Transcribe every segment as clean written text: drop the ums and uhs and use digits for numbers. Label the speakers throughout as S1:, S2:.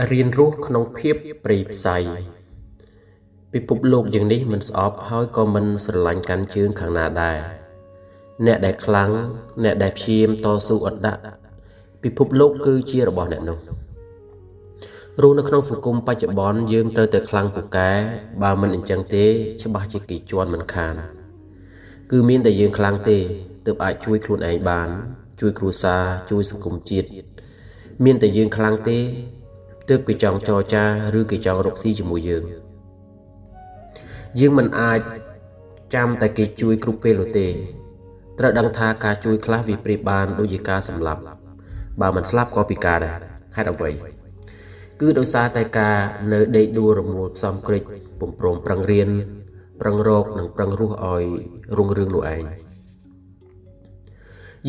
S1: រៀនរស់ក្នុងភាពព្រៃផ្សៃពិភពលោកយ៉ាងនេះមិនស្អប់ហើយក៏មិនស្រឡាញ់កាន់ជើងខាងណាដែរអ្នកដែលខ្លាំងអ្នកដែលព្យាយាមតស៊ូអត់ដាក់ពិភពលោកគឺជារបស់អ្នកនោះរស់នៅក្នុងសង្គមបច្ចុប្បន្នយើងត្រូវតែខ្លាំងពូកែបើមិនអញ្ចឹងទេច្បាស់ជាគេជន់មិនខានគឺមានតែយើងខ្លាំងទេទើបអាចជួយខ្លួនឯងបានជួយគ្រួសារជួយសង្គមជាតិមានតែយើងខ្លាំងទេទើបគេចង់ចរចាឬគេចង់រកស៊ីជាមួយយើងមិនអាចចាំតែគេជួយគ្រប់ពេលនោះទេត្រូវដឹងថាការជួយខ្លះវាប្រៀបបានដូចជាការសម្លាប់បើមិនស្លាប់ក៏ពិការដែរហេតុអ្វីគឺដោយសារតែការនៅដេកដួលរមួលផ្សំក្រិចពុំព្រមប្រឹងរៀនប្រឹងរកនិងប្រឹងរស់ឲ្យរុងរឿងនោះឯង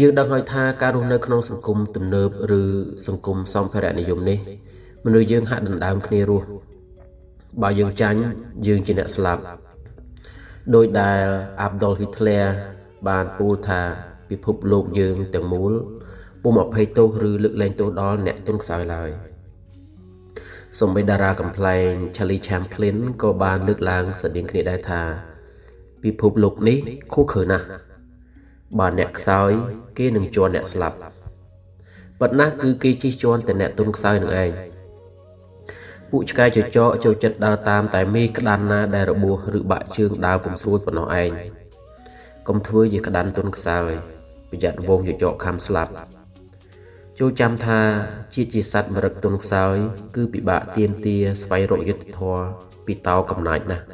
S1: យើងដឹងហើយថាការរស់នៅក្នុងសង្គមទំនើបឬសង្គមសម្ភារៈនិយមនេះមនុស្សយើងហាក់ដណ្ដើមគ្នារស់បើយើងចាញ់យើងជាអ្នកស្លាប់ដោយដែល Adolf Hitler បានពោលថាពិភពលោកយើងទាំងមូលពុំអភ័យទោសឬលើកលែងទោសដល់អ្នកទន់ខ្សោយឡើយសូម្បីតារាកំ pl ែង Charlie Chaplin ក៏បានលើកឡើងស្តីងគ្នាដែរថាពិភពលោកនេះខុសខើណាស់បើអ្នកខ្សោយគេនឹងជន់អ្នកស្លាប់ប៉ុន្តែគឺគេជិះជាន់តែអ្នកទន់ខ្សោយនឹងឯងពួកឆ្កែចចកចូលចិត្តដើរតាមតែមេក្តាន់ណាដែលរបួសឬបាក់ជើងដើរពុំស្រួលប៉ុណ្ណោះឯងកុំធ្វើជាក្តាន់ទន់ខ្សោយប្រយ័ត្នវងចចកខំស្លាប់ចូលចាំថាជាតិជាសត្វមរឹកទន់ខ្សោយគឺពិបាកទាមទារស្វែងរកយុត្តិធម៌ពីតោកំណាចណាស់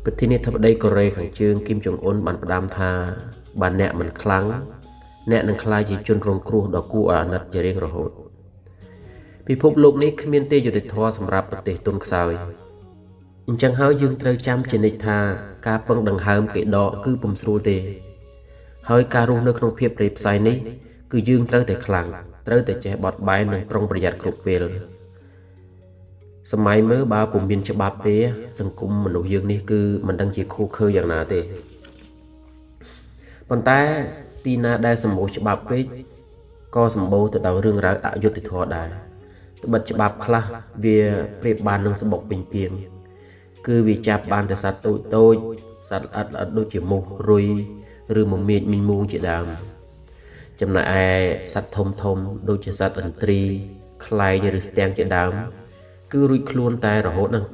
S1: ប្រធានាធិបតីកូរ៉េខាងជើងគីមចុងអ៊ុនបានផ្ដាំថាបើអ្នកមិនខ្លាំងអ្នកនឹងក្លាយជាជនរងគ្រោះដ៏គួរឲ្យអាណិតជារៀងរហូតពិភពលោកនេះគ្មានទេយុត្តិធម៌សម្រាប់ប្រទេសទន់ខ្សោយអញ្ចឹងហើយយើងត្រូវចាំជានិច្ចថាការពឹងដង្ហើមគេដកគឺពុំស្រួលទេហើយការរស់នៅក្នុងភាពព្រៃផ្សៃនេះគឺយើងត្រូវតែខ្លាំងត្រូវតែចេះបត់បែននិងប្រុងប្រយ័ត្នគ្រប់ពេលសម័យមើលបើពុំមានច្បាប់ទេសង្គមមនុស្សយើងនេះគឺមិនដឹងជាខូខើយ៉ាងណាទេប៉ុន្តែទីណាដែលសម្បូរច្បាប់ពេកក៏សម្បូរទៅដោយរឿងរ៉ាវអយុត្តិធម៌ដែរត្បិតច្បាប់ខ្លះវាប្រៀបបាននឹងសបុកពេញពីងគឺវាចាប់បានតែសត្វតូចសត្វល្អិតដូចជាមូសរុយឬមមាញមីងមូងជាដើមចំណែកឯសត្វធំដូចជាសត្វឥន្ទ្រីខ្លែងឬស្ទាំងជាដើមគឺរួចខ្លួនតែរហូតហ្នឹង